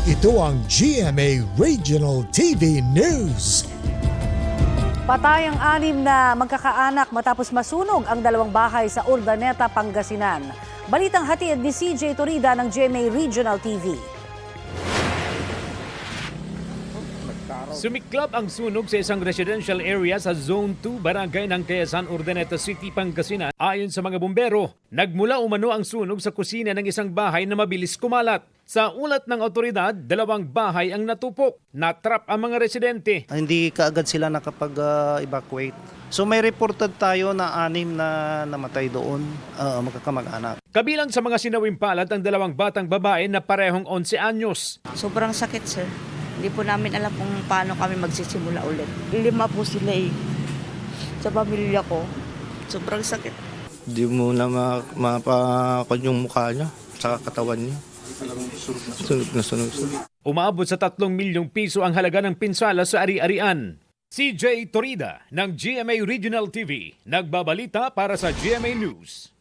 Ito ang GMA Regional TV News. Patay ang 6 na magkakaanak matapos masunog ang 2 bahay sa Urdaneta, Pangasinan. Balitang hatid ni CJ Torida ng GMA Regional TV. Sumiklab ang sunog sa isang residential area sa Zone 2, Barangay ng Quezon, Urdaneta City, Pangasinan. Ayon sa mga bumbero, nagmula umano ang sunog sa kusina ng isang bahay na mabilis kumalat. Sa ulat ng otoridad, 2 bahay ang natupok. Natrap ang mga residente. Hindi kaagad sila nakapag-evacuate. So may reported tayo na 6 na namatay doon, magkakamag-anak. Kabilang sa mga sinawing palad ang 2 batang babae na parehong 11 anyos. Sobrang sakit, sir. Hindi po namin alam kung paano kami magsisimula ulit. 5 po sila eh. Sa pamilya ko, sobrang sakit. Hindi mo na mapakon yung mukha niya, sa katawan niya. Sunog na sunog. Umabot sa 3 milyong piso ang halaga ng pinsala sa ari-arian. CJ Torida ng GMA Regional TV, nagbabalita para sa GMA News.